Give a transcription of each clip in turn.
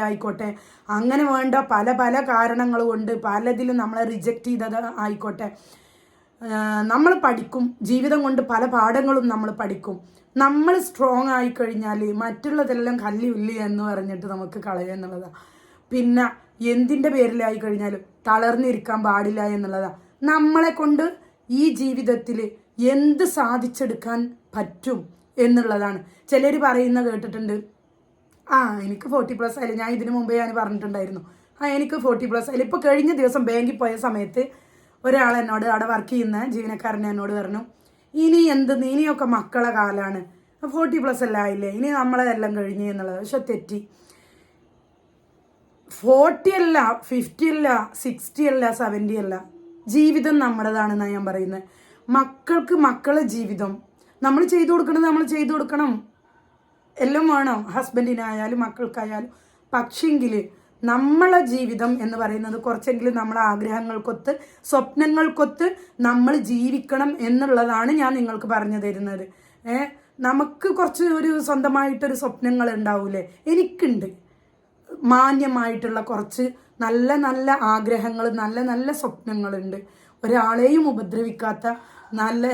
ആയിക്കോട്ടെ, അങ്ങനെ വേണ്ട പല പല കാരണങ്ങൾ കൊണ്ട് പലതിലും നമ്മളെ റിജക്റ്റ് ചെയ്തത് ആയിക്കോട്ടെ, നമ്മൾ പഠിക്കും. ജീവിതം കൊണ്ട് പല പാഠങ്ങളും നമ്മൾ പഠിക്കും. നമ്മൾ സ്ട്രോങ് ആയി കഴിഞ്ഞാൽ മറ്റുള്ളതെല്ലാം കല്ലിയുള്ളി എന്ന് പറഞ്ഞിട്ട് നമുക്ക് കളയുക എന്നുള്ളതാണ്. പിന്നെ എന്തിൻ്റെ പേരിലായി കഴിഞ്ഞാലും തളർന്നിരിക്കാൻ പാടില്ല എന്നുള്ളതാണ്. നമ്മളെ കൊണ്ട് ഈ ജീവിതത്തിൽ എന്ത് സാധിച്ചെടുക്കാൻ പറ്റും എന്നുള്ളതാണ്. ചിലർ പറയുന്ന കേട്ടിട്ടുണ്ട്, എനിക്ക് 40+ ആയാലും, ഞാൻ ഇതിനു മുമ്പേ ഞാൻ പറഞ്ഞിട്ടുണ്ടായിരുന്നു, എനിക്ക് 40+ ആയാലും. ഇപ്പോൾ കഴിഞ്ഞ ദിവസം ബാങ്കിൽ പോയ സമയത്ത് ഒരാൾ എന്നോട്, അവിടെ വർക്ക് ചെയ്യുന്ന ജീവനക്കാരൻ എന്നോട് പറഞ്ഞു, ഇനിയൊക്കെ മക്കളെ കാലാണ്, 40+ എല്ലാം ആയില്ലേ, ഇനി നമ്മളെല്ലാം കഴിഞ്ഞു എന്നുള്ളത്. പക്ഷെ തെറ്റി. 40 അല്ല, 50 അല്ല, 60 അല്ല, 70 അല്ല, ജീവിതം നമ്മുടേതാണെന്നാണ് ഞാൻ പറയുന്നത്. മക്കൾക്ക് മക്കളെ ജീവിതം നമ്മൾ ചെയ്തു കൊടുക്കണം, നമ്മൾ ചെയ്തു കൊടുക്കണം, എല്ലാം വേണം, ഹസ്ബൻഡിനായാലും മക്കൾക്കായാലും. പക്ഷെങ്കിൽ നമ്മളെ ജീവിതം എന്ന് പറയുന്നത് കുറച്ചെങ്കിലും നമ്മളെ ആഗ്രഹങ്ങൾക്കൊത്ത് സ്വപ്നങ്ങൾക്കൊത്ത് നമ്മൾ ജീവിക്കണം എന്നുള്ളതാണ് ഞാൻ നിങ്ങൾക്ക് പറഞ്ഞു തരുന്നത്. നമുക്ക് കുറച്ച് ഒരു സ്വന്തമായിട്ടൊരു സ്വപ്നങ്ങൾ ഉണ്ടാവൂലേ? എനിക്കുണ്ട് മാന്യമായിട്ടുള്ള കുറച്ച് നല്ല നല്ല ആഗ്രഹങ്ങൾ, നല്ല നല്ല സ്വപ്നങ്ങളുണ്ട്. ഒരാളെയും ഉപദ്രവിക്കാത്ത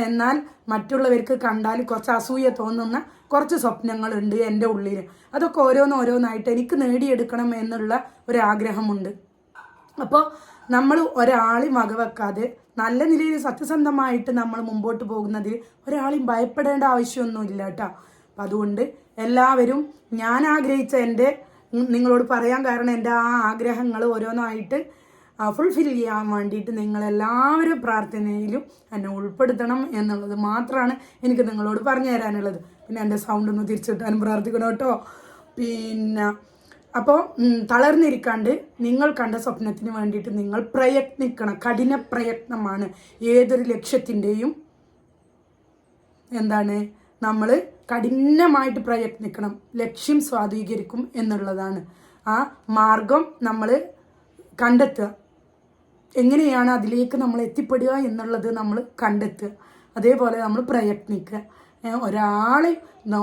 എന്നാൽ മറ്റുള്ളവർക്ക് കണ്ടാൽ കുറച്ച് അസൂയ തോന്നുന്ന കുറച്ച് സ്വപ്നങ്ങളുണ്ട് എൻ്റെ ഉള്ളിൽ. അതൊക്കെ ഓരോന്നായിട്ട് എനിക്ക് നേടിയെടുക്കണം എന്നുള്ള ഒരാഗ്രഹമുണ്ട്. അപ്പോൾ നമ്മൾ ഒരാളെയും വകവെക്കാതെ നല്ല നിലയിൽ സത്യസന്ധമായിട്ട് നമ്മൾ മുമ്പോട്ട് പോകുന്നതിൽ ഒരാളെയും ഭയപ്പെടേണ്ട ആവശ്യമൊന്നുമില്ല കേട്ടോ. അപ്പം അതുകൊണ്ട് എല്ലാവരും, ഞാൻ ആഗ്രഹിച്ച നിങ്ങളോട് പറയാൻ കാരണം എൻ്റെ ആ ആഗ്രഹങ്ങൾ ഓരോന്നായിട്ട് ഫുൾഫിൽ ചെയ്യാൻ വേണ്ടിയിട്ട് നിങ്ങളെല്ലാവരും പ്രാർത്ഥനയിലും എന്നെ ഉൾപ്പെടുത്തണം എന്നുള്ളത് മാത്രമാണ് എനിക്ക് നിങ്ങളോട് പറഞ്ഞു തരാനുള്ളത്. പിന്നെ എൻ്റെ സൗണ്ട് ഒന്ന് തിരിച്ചിട്ടാനും പ്രാർത്ഥിക്കണം കേട്ടോ. പിന്നെ അപ്പോൾ തളർന്നിരിക്കാണ്ട് നിങ്ങൾ കണ്ട സ്വപ്നത്തിന് വേണ്ടിയിട്ട് നിങ്ങൾ പ്രയത്നിക്കണം. കഠിന പ്രയത്നമാണ് ഏതൊരു ലക്ഷ്യത്തിൻ്റെയും നമ്മൾ കഠിനമായിട്ട് പ്രയത്നിക്കണം. ലക്ഷ്യം സ്വാധീകരിക്കും എന്നുള്ളതാണ്. ആ മാർഗം നമ്മൾ കണ്ടെത്തുക, എങ്ങനെയാണ് അതിലേക്ക് നമ്മൾ എത്തിപ്പെടുക എന്നുള്ളത് നമ്മൾ കണ്ടെത്തുക. അതേപോലെ നമ്മൾ പ്രയത്നിക്കുക.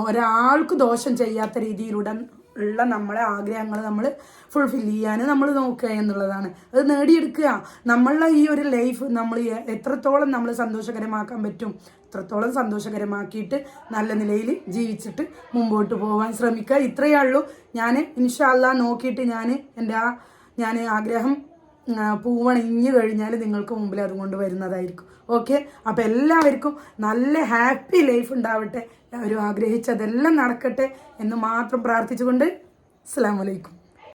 ഒരാൾക്ക് ദോഷം ചെയ്യാത്ത രീതിയിലൂടെ ഉള്ള നമ്മളെ ആഗ്രഹങ്ങൾ നമ്മൾ ഫുൾഫിൽ ചെയ്യാൻ നമ്മൾ നോക്കുക എന്നുള്ളതാണ്. അത് നേടിയെടുക്കുക. നമ്മളുടെ ഈ ഒരു ലൈഫ് നമ്മൾ എത്രത്തോളം നമ്മൾ സന്തോഷകരമാക്കാൻ പറ്റും അത്രത്തോളം സന്തോഷകരമാക്കിയിട്ട് നല്ല നിലയിൽ ജീവിച്ചിട്ട് മുമ്പോട്ട് പോകാൻ ശ്രമിക്കുക. ഇത്രയേ ഉള്ളൂ. ഞാൻ ഇൻഷാ അല്ലാഹ് നോക്കിയിട്ട് ഞാൻ ആഗ്രഹം പൂവണിഞ്ഞു കഴിഞ്ഞാൽ നിങ്ങൾക്ക് മുമ്പിൽ അതുകൊണ്ട് വരുന്നതായിരിക്കും. ഓക്കെ, അപ്പം എല്ലാവർക്കും നല്ല ഹാപ്പി ലൈഫ് ഉണ്ടാവട്ടെ. എല്ലാവരും ആഗ്രഹിച്ചതെല്ലാം നടക്കട്ടെ എന്ന് മാത്രം പ്രാർത്ഥിച്ചുകൊണ്ട് അസ്സലാമു അലൈക്കും.